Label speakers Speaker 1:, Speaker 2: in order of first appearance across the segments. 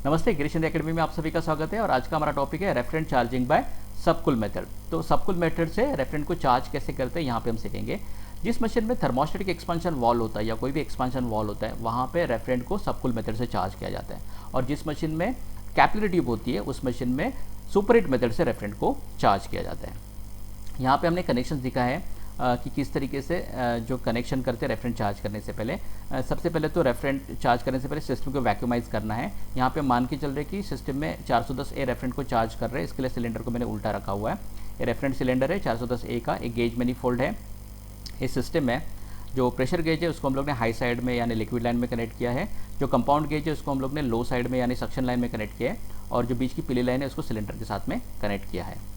Speaker 1: नमस्ते, गिरीश एकेडमी में आप सभी का स्वागत है। और आज का हमारा टॉपिक है रेफरेंट चार्जिंग बाय सबकुल मेथड। तो सबकुल मेथड से रेफरेंट को चार्ज कैसे करते हैं यहाँ पे हम सीखेंगे। जिस मशीन में थर्मोस्टेटिक एक्सपांशन वॉल होता है या कोई भी एक्सपांशन वॉल होता है, वहाँ पे रेफरेंट को सबकुल मेथड से चार्ज किया जाता है। और जिस मशीन में कैपिलरी ट्यूब होती है, उस मशीन में सुपरहीट मेथड से रेफरेंट को चार्ज किया जाता है। यहाँ पे हमने कनेक्शन दिखा है कि किस तरीके से जो कनेक्शन करते हैं रेफरेंट चार्ज करने से पहले। सबसे पहले तो रेफरेंट चार्ज करने से पहले सिस्टम को वैक्यूमाइज करना है। यहाँ पे मान के चल रहे कि सिस्टम में 410A रेफरेंट को चार्ज कर रहे हैं। इसके लिए सिलेंडर को मैंने उल्टा रखा हुआ है। ये रेफरेंट सिलेंडर है 410A का, एक गेज मैनीफोल्ड है। इस सिस्टम में जो प्रेशर गेज है उसको हम लोग ने हाई साइड में यानी लिक्विड लाइन में कनेक्ट किया है। जो कंपाउंड गेज है उसको हम लोग ने लो साइड में यानी सक्शन लाइन में कनेक्ट किया है। और जो बीच की पीली लाइन है उसको सिलेंडर के साथ में कनेक्ट किया है।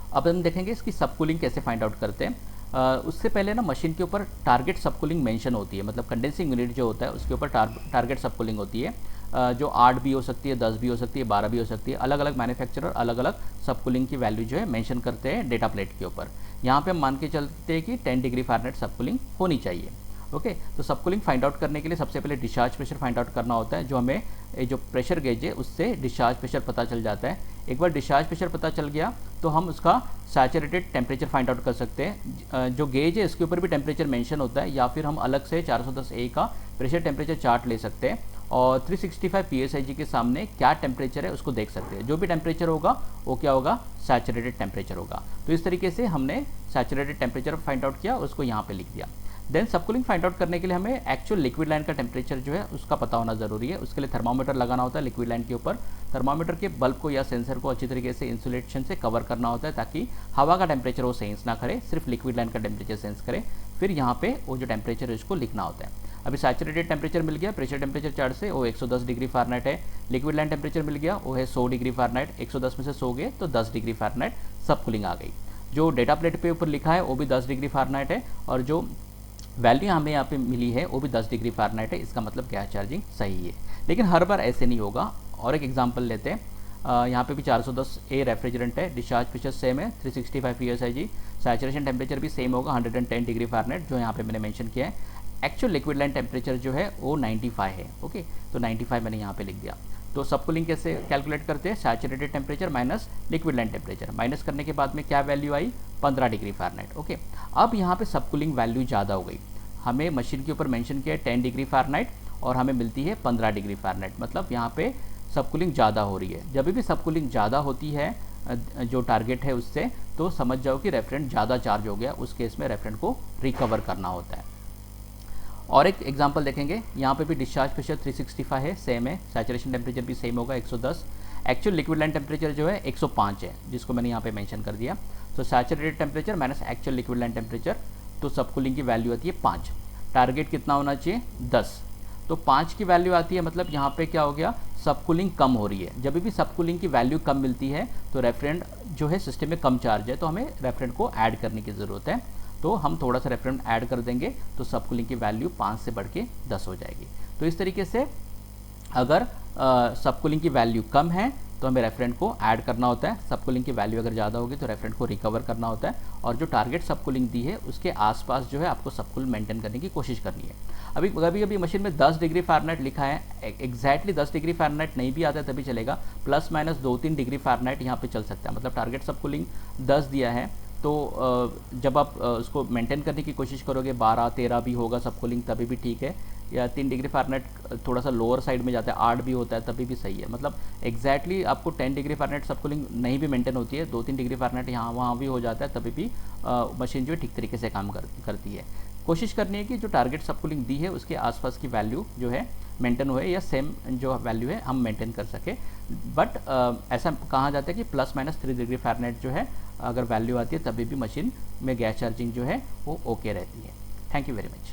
Speaker 1: अब हम देखेंगे इसकी सबकूलिंग कैसे फाइंड आउट करते हैं। उससे पहले ना मशीन के ऊपर टारगेट सबकूलिंग मेंशन होती है, मतलब कंडेंसिंग यूनिट जो होता है उसके ऊपर टारगेट सबकूलिंग होती है। जो 8 भी हो सकती है, 10 भी हो सकती है, 12 भी हो सकती है। अलग अलग मैन्युफैक्चरर अलग अलग सबकूलिंग की वैल्यू जो है मेंशन करते हैं डेटा प्लेट के ऊपर। यहाँ पे हम मान के चलते हैं कि 10 डिग्री फ़ारेनहाइट सबकूलिंग होनी चाहिए। ओके, तो सबकूलिंग फाइंड आउट करने के लिए सबसे पहले डिस्चार्ज प्रेशर फाइंड आउट करना होता है। जो हमें जो प्रेशर गेज है उससे डिस्चार्ज प्रेशर पता चल जाता है। एक बार डिस्चार्ज प्रेशर पता चल गया तो हम उसका सैचुरेटेड टेम्परेचर फाइंड आउट कर सकते हैं। जो गेज है इसके ऊपर भी टेम्परेचर मेंशन होता है, या फिर हम अलग से 410A का प्रेशर टेम्परेचर चार्ट ले सकते हैं और 365 PSIG के सामने क्या टेम्परेचर है उसको देख सकते हैं। जो भी टेम्परेचर होगा वो क्या होगा, सैचुरेटेड टेम्परेचर होगा। तो इस तरीके से हमने सैचुरेटेड टेम्परेचर फाइंड आउट किया और उसको यहाँ पे लिख दिया। देन सबकूलिंग फाइंड आउट करने के लिए हमें एक्चुअल लिक्विड लाइन का टेम्परेचर जो है उसका पता होना ज़रूरी है। उसके लिए थर्मामीटर लगाना होता है लिक्विड लाइन के ऊपर। थर्मामीटर के बल्ब को या सेंसर को अच्छी तरीके से इंसुलेशन से कवर करना होता है ताकि हवा का टेम्परेचर वो सेंस ना करे, सिर्फ लिक्विड लाइन का टेम्परेचर सेंस करे। फिर यहाँ पे वो जो टेम्परेचर है उसको लिखना होता है। अभी सैचुरेटेड टेम्परेचर मिल गया प्रेशर टेम्परेचर चार्ट से, वो 110 डिग्री फ़ारेनहाइट है। लिक्विड लाइन टेम्परेचर मिल गया, वो है 100 डिग्री फ़ारेनहाइट। 110 में से 100 गए तो 10 डिग्री फ़ारेनहाइट सबकूलिंग आ गई। जो डेटा प्लेट पे ऊपर लिखा है वो भी 10 डिग्री फ़ारेनहाइट है और जो वैल्यू हमें यहाँ पे मिली है वो भी 10 डिग्री फ़ारेनहाइट है। इसका मतलब गैस चार्जिंग सही है। लेकिन हर बार ऐसे नहीं होगा। और एक एग्जांपल लेते हैं। यहाँ पे भी 410A रेफ्रिजरेंट है, डिस्चार्ज प्रेशर सेम है 365 PSIG, सैचुरेशन टेम्परेचर भी सेम होगा 110 डिग्री फ़ारेनहाइट जो यहाँ पे मैंने मेंशन किया है। एक्चुअल लिक्विड लाइन टेम्परेचर जो है वो 95 है। ओके, तो 95 मैंने यहाँ पे लिख दिया। तो सबकूलिंग कैसे कैलकुलेट करते हैं, saturated temperature minus liquid line temperature, minus करने के बाद में क्या वैल्यू आई, 15 डिग्री फ़ारेनहाइट। ओके, अब यहाँ पे सबकूलिंग वैल्यू ज़्यादा हो गई। हमें मशीन के ऊपर मेंशन किया है 10 डिग्री फ़ारेनहाइट और हमें मिलती है 15 डिग्री फ़ारेनहाइट, मतलब यहाँ पे सबकूलिंग ज़्यादा हो रही है। जब भी सबकूलिंग ज़्यादा होती है जो टारगेट है उससे, तो समझ जाओ कि रेफरेंट ज़्यादा चार्ज हो गया। उस केस में रेफरेंट को रिकवर करना होता है। और एक एग्जांपल देखेंगे। यहाँ पे भी डिस्चार्ज प्रेशर 365 है, सेम है। सैचुरेशन टेम्परेचर भी सेम होगा 110। एक्चुअल लिक्विड लाइन टेम्परेचर जो है 105 है, जिसको मैंने यहाँ पे मेंशन कर दिया। तो saturated temperature minus actual liquid line temperature, तो सबकूलिंग की वैल्यू आती है 5। टारगेट कितना होना चाहिए, 10। तो 5 की वैल्यू आती है, मतलब यहाँ पे क्या हो गया, सबकूलिंग कम हो रही है। जब भी सबकूलिंग की वैल्यू कम मिलती है तो रेफरेंट जो है सिस्टम में कम चार्ज है, तो हमें रेफरेंट को ऐड करने की ज़रूरत है। तो हम थोड़ा सा रेफरेंट ऐड कर देंगे तो सबकूलिंग की वैल्यू 5 से बढ़ के 10 हो जाएगी। तो इस तरीके से अगर सबकूलिंग की वैल्यू कम है तो हमें रेफरेंट को ऐड करना होता है। सबकूलिंग की वैल्यू अगर ज़्यादा होगी तो रेफरेंट को रिकवर करना होता है। और जो टारगेट सबकूलिंग दी है उसके आसपास जो है आपको सबकूल मेंटेन करने की कोशिश करनी है। अभी कभी मशीन में 10 डिग्री फ़ारेनहाइट लिखा है, एग्जैक्टली 10 डिग्री फ़ारेनहाइट नहीं भी आता है तभी चलेगा, प्लस माइनस 2-3 डिग्री फ़ारेनहाइट यहाँ पे चल सकता है। मतलब टारगेट सबकूलिंग 10 दिया है, तो जब आप उसको मेंटेन करने की कोशिश करोगे 12-13 भी होगा सबकूलिंग तभी भी ठीक है, या 3 डिग्री फ़ारेनहाइट थोड़ा सा लोअर साइड में जाता है 8 भी होता है तभी भी सही है। मतलब एग्जैक्टली आपको 10 डिग्री फ़ारेनहाइट सबकूलिंग नहीं भी मेंटेन होती है, 2-3 डिग्री फ़ारेनहाइट यहाँ वहाँ भी हो जाता है तभी भी मशीन जो है ठीक तरीके से काम करती है। कोशिश करनी है कि जो टारगेट सबकूलिंग दी है उसके आसपास की वैल्यू जो है मेंटेन हुए, या सेम जो वैल्यू है हम मेंटेन कर सके। बट ऐसा कहा जाता है कि प्लस माइनस 3 डिग्री फ़ारेनहाइट जो है अगर वैल्यू आती है तभी भी मशीन में गैस चार्जिंग जो है वो ओके रहती है। Thank you very much.